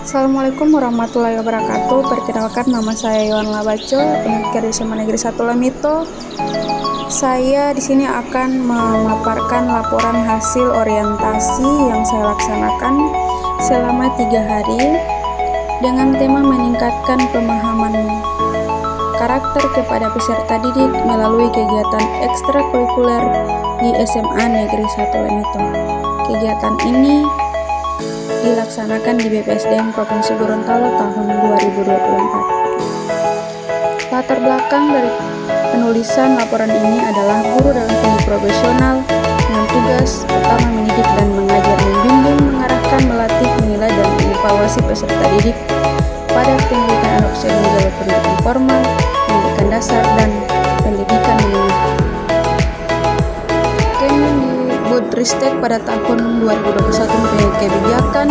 Assalamualaikum warahmatullahi wabarakatuh. Perkenalkan, nama saya Yohan Labaco, pendidik di SMA Negeri 1 Lemito. Saya di sini akan memaparkan laporan hasil orientasi yang saya laksanakan selama 3 hari dengan tema meningkatkan pemahaman karakter kepada peserta didik melalui kegiatan ekstrakurikuler di SMA Negeri 1 Lemito. Kegiatan ini dilaksanakan di BPSDM Provinsi Gorontalo tahun 2024. Latar belakang dari penulisan laporan ini adalah guru dalam tinggi profesional dengan tugas pertama mendidik dan mengajar, membimbing, mengarahkan, melatih, menilai, dan mengevaluasi peserta didik pada pendidikan anak usia dini jalur pendidikan formal, pendidikan dasar, dan pendidikan menengah. Budristek pada tahun 2021 mempunyai kebijakan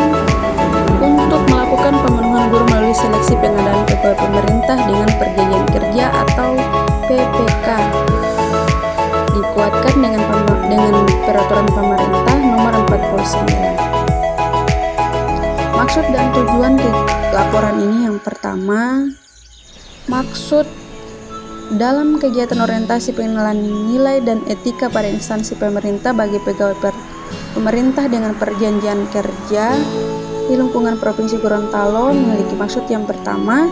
untuk melakukan pemenuhan guru melalui seleksi pengadaan pegawai pemerintah dengan perjanjian kerja atau PPK, dikuatkan dengan peraturan pemerintah nomor 49. Maksud dan tujuan laporan ini yang pertama, maksud dalam kegiatan orientasi pengenalan nilai dan etika pada instansi pemerintah bagi pegawai pemerintah dengan perjanjian kerja di lingkungan Provinsi Gorontalo memiliki maksud yang pertama,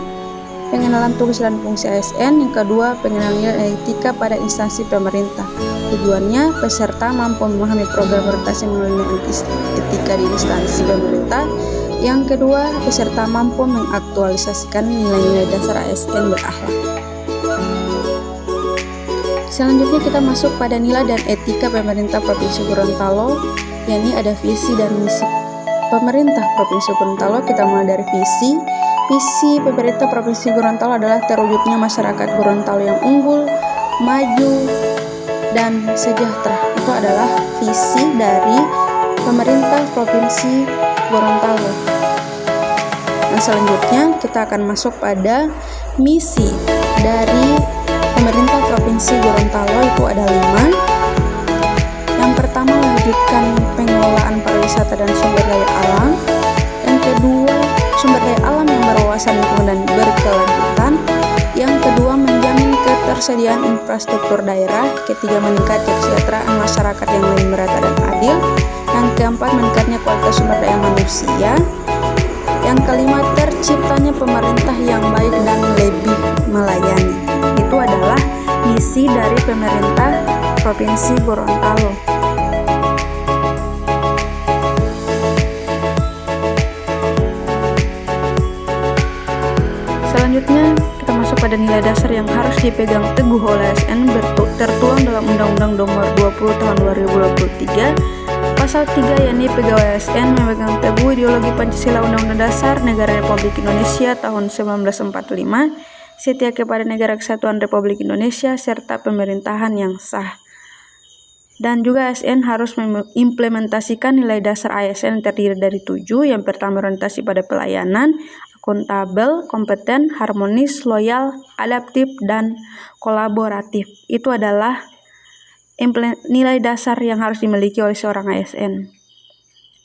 pengenalan tugas dan fungsi ASN, yang kedua, pengenalan nilai dan etika pada instansi pemerintah. Tujuannya, peserta mampu memahami program orientasi melalui etika di instansi pemerintah. Yang kedua, peserta mampu mengaktualisasikan nilai-nilai dasar ASN berakhlak. Selanjutnya kita masuk pada nilai dan etika pemerintah Provinsi Gorontalo, yakni ada visi dan misi pemerintah Provinsi Gorontalo. Kita mulai dari visi. Visi pemerintah Provinsi Gorontalo adalah terwujudnya masyarakat Gorontalo yang unggul, maju, dan sejahtera. Itu adalah visi dari pemerintah Provinsi Gorontalo. Nah, selanjutnya kita akan masuk pada misi dari pemerintah Provinsi Gorontalo, itu ada 5. Yang pertama, mewujudkan pengelolaan pariwisata dan sumber daya alam. Yang kedua, sumber daya alam yang berwawasan lingkungan dan berkelanjutan. Yang kedua, menjamin ketersediaan infrastruktur daerah. Ketiga, meningkatkan kesejahteraan masyarakat yang lebih merata dan adil. Yang keempat, meningkatnya kualitas sumber daya manusia. Yang kelima, terciptanya pemerintah yang baik dan lebih melayani. Itu adalah misi dari pemerintah Provinsi Gorontalo. Selanjutnya kita masuk pada nilai dasar yang harus dipegang teguh oleh ASN tertuang dalam Undang-Undang Nomor 20 Tahun 2023 Pasal 3, yakni pegawai ASN memegang teguh ideologi Pancasila, Undang-Undang Dasar Negara Republik Indonesia tahun 1945, setia kepada Negara Kesatuan Republik Indonesia serta pemerintahan yang sah. Dan juga ASN harus mengimplementasikan nilai dasar ASN terdiri dari 7. Yang pertama, orientasi pada pelayanan, akuntabel, kompeten, harmonis, loyal, adaptif, dan kolaboratif. Itu adalah nilai dasar yang harus dimiliki oleh seorang ASN.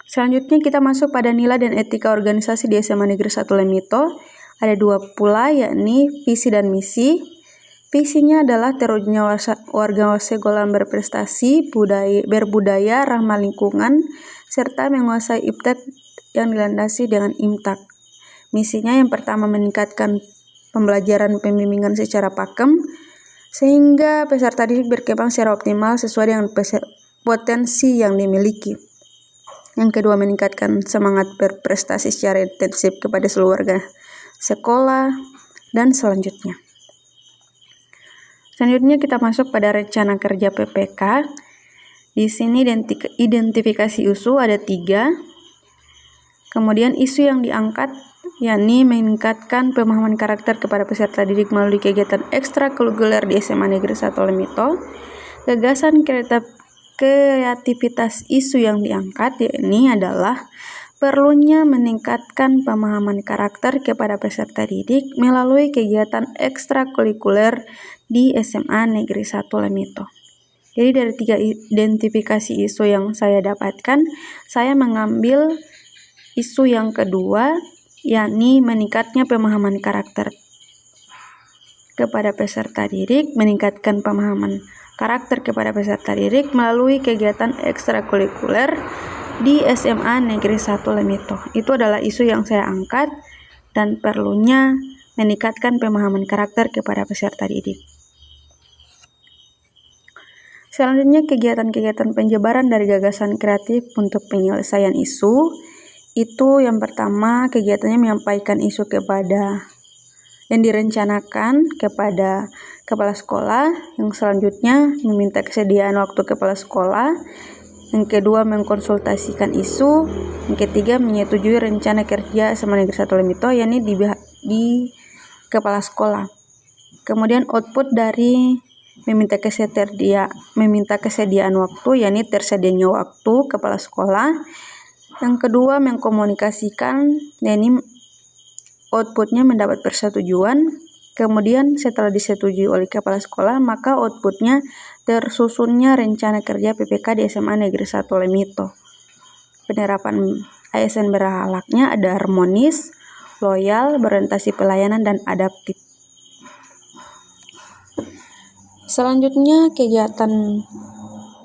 Selanjutnya kita masuk pada nilai dan etika organisasi di SMA Negeri 1 Lemito. Ada 2 pula, yakni visi dan misi. Visinya adalah terwujudnya warga Segolan berprestasi, berbudaya, ramah lingkungan, serta menguasai IPTEK yang dilandasi dengan IMTAK. Misinya yang pertama, meningkatkan pembelajaran pembimbingan secara pakem, sehingga peserta didik berkembang secara optimal sesuai dengan potensi yang dimiliki. Yang kedua, meningkatkan semangat berprestasi secara intensif kepada seluruh warga sekolah, dan selanjutnya. Selanjutnya kita masuk pada rencana kerja PPK. Di sini identifikasi isu ada 3. Kemudian isu yang diangkat, yakni meningkatkan pemahaman karakter kepada peserta didik melalui kegiatan ekstrakurikuler di SMA Negeri 1 Lemito. Gagasan kreativitas isu yang diangkat, yakni adalah perlunya meningkatkan pemahaman karakter kepada peserta didik melalui kegiatan ekstrakurikuler di SMA Negeri 1 Lemito. Jadi dari 3 identifikasi isu yang saya dapatkan, saya mengambil isu yang kedua, yakni meningkatnya pemahaman karakter kepada peserta didik, meningkatkan pemahaman karakter kepada peserta didik melalui kegiatan ekstrakurikuler di SMA Negeri 1 Lemito. Itu adalah isu yang saya angkat dan perlunya meningkatkan pemahaman karakter kepada peserta didik. Selanjutnya, kegiatan-kegiatan penyebaran dari gagasan kreatif untuk penyelesaian isu. Itu yang pertama, kegiatannya menyampaikan isu kepada yang direncanakan kepada kepala sekolah. Yang selanjutnya, meminta kesediaan waktu kepala sekolah. Yang kedua, mengkonsultasikan isu. Yang ketiga, menyetujui rencana kerja SMA Negeri 1 Lemito, yakni di kepala sekolah. Kemudian output dari meminta kesediaan waktu, yakni tersedianya waktu kepala sekolah. Yang kedua, mengkomunikasikan, yakni outputnya mendapat persetujuan. Kemudian setelah disetujui oleh kepala sekolah, maka outputnya tersusunnya rencana kerja PPK di SMA Negeri 1 Lemito. Penerapan ASN berakhlaknya ada harmonis, loyal, berorientasi pelayanan, dan adaptif. Selanjutnya, kegiatan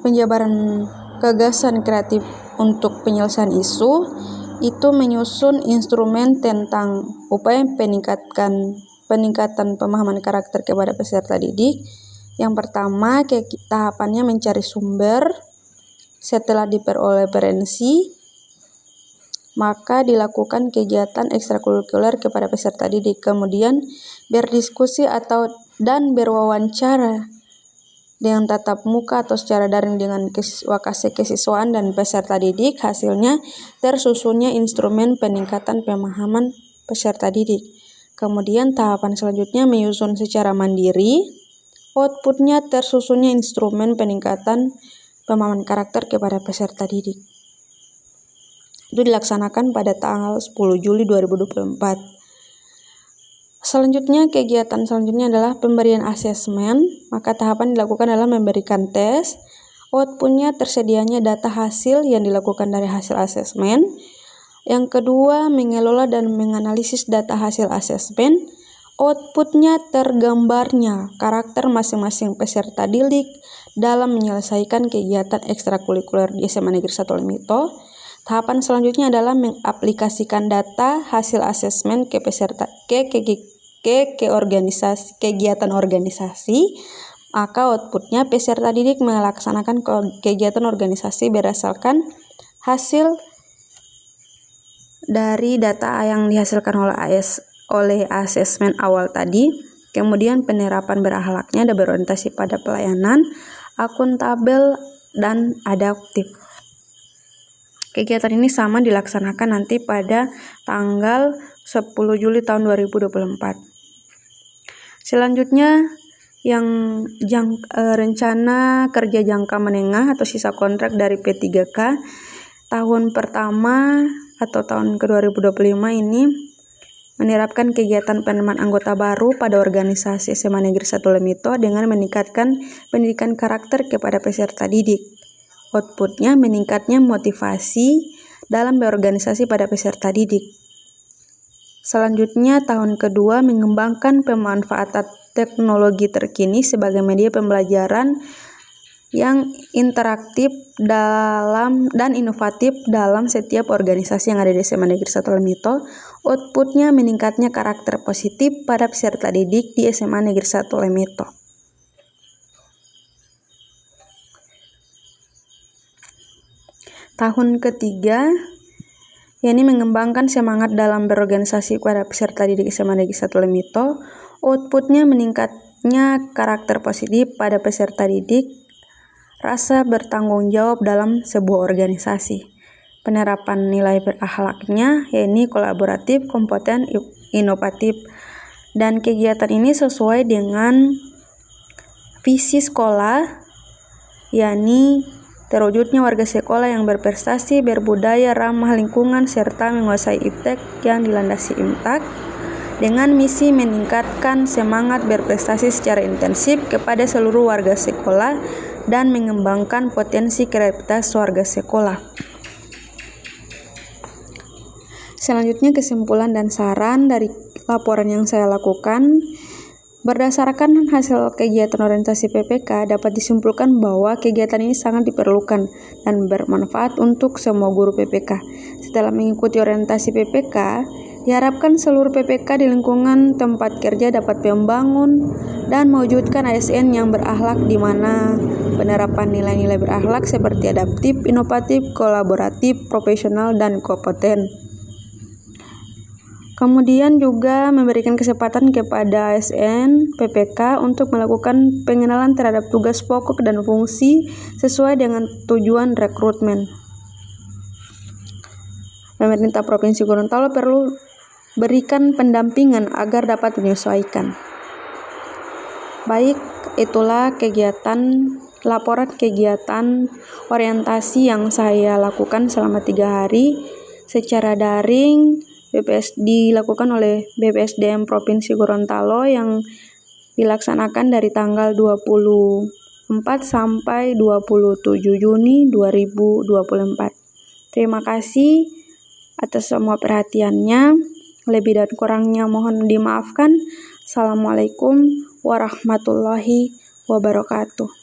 penjabaran gagasan kreatif untuk penyelesaian isu itu menyusun instrumen tentang upaya peningkatan pemahaman karakter kepada peserta didik. Yang pertama, tahapannya mencari sumber. Setelah diperoleh referensi, maka dilakukan kegiatan ekstrakurikuler kepada peserta didik. Kemudian berdiskusi dan berwawancara dengan tatap muka atau secara daring dengan kesiswaan dan peserta didik. Hasilnya tersusunnya instrumen peningkatan pemahaman peserta didik. Kemudian tahapan selanjutnya menyusun secara mandiri. Outputnya tersusunnya instrumen peningkatan pemahaman karakter kepada peserta didik. Itu dilaksanakan pada tanggal 10 Juli 2024. Selanjutnya, kegiatan selanjutnya adalah pemberian asesmen. Maka tahapan dilakukan adalah memberikan tes. Outputnya tersedianya data hasil yang dilakukan dari hasil asesmen. Yang kedua, mengelola dan menganalisis data hasil asesmen. Outputnya tergambarnya karakter masing-masing peserta didik dalam menyelesaikan kegiatan ekstrakurikuler di SMA Negeri 1 Lemito. Tahapan selanjutnya adalah mengaplikasikan data hasil asesmen ke kegiatan organisasi. Maka outputnya peserta didik melaksanakan kegiatan organisasi berdasarkan hasil dari data yang dihasilkan oleh asesmen awal tadi. Kemudian penerapan berakhlaknya ada berorientasi pada pelayanan, akuntabel, dan adaptif. Kegiatan ini sama dilaksanakan nanti pada tanggal 10 Juli tahun 2024. Selanjutnya, yang rencana kerja jangka menengah atau sisa kontrak dari P3K tahun pertama atau tahun ke-2025 ini menerapkan kegiatan penerimaan anggota baru pada organisasi SMA Negeri 1 Lemito dengan meningkatkan pendidikan karakter kepada peserta didik. Outputnya meningkatnya motivasi dalam berorganisasi pada peserta didik. Selanjutnya, tahun kedua mengembangkan pemanfaatan teknologi terkini sebagai media pembelajaran yang interaktif dan inovatif dalam setiap organisasi yang ada di SMA Negeri 1 Lemito. Outputnya meningkatnya karakter positif pada peserta didik di SMA Negeri 1 Lemito. Tahun ketiga, yakni mengembangkan semangat dalam berorganisasi kepada peserta didik SMA Negeri 1 Lemito. Outputnya meningkatnya karakter positif pada peserta didik, rasa bertanggung jawab dalam sebuah organisasi. Penerapan nilai berakhlaknya yakni kolaboratif, kompeten, inovatif. Dan kegiatan ini sesuai dengan visi sekolah, yakni terwujudnya warga sekolah yang berprestasi, berbudaya, ramah lingkungan, serta menguasai iptek yang dilandasi IMTAK, dengan misi meningkatkan semangat berprestasi secara intensif kepada seluruh warga sekolah dan mengembangkan potensi kreativitas warga sekolah. Selanjutnya kesimpulan dan saran dari laporan yang saya lakukan. Berdasarkan hasil kegiatan orientasi PPK, dapat disimpulkan bahwa kegiatan ini sangat diperlukan dan bermanfaat untuk semua guru PPK. Setelah mengikuti orientasi PPK, diharapkan seluruh PPK di lingkungan tempat kerja dapat membangun dan mewujudkan ASN yang berakhlak, di mana penerapan nilai-nilai berakhlak seperti adaptif, inovatif, kolaboratif, profesional, dan kompeten. Kemudian juga memberikan kesempatan kepada ASN PPK untuk melakukan pengenalan terhadap tugas pokok dan fungsi sesuai dengan tujuan rekrutmen. Pemerintah Provinsi Gorontalo perlu berikan pendampingan agar dapat menyesuaikan. Baik, itulah laporan kegiatan orientasi yang saya lakukan selama 3 hari secara daring dilakukan oleh BPSDM Provinsi Gorontalo yang dilaksanakan dari tanggal 24 sampai 27 Juni 2024. Terima kasih atas semua perhatiannya. Lebih dan kurangnya mohon dimaafkan. Assalamualaikum warahmatullahi wabarakatuh.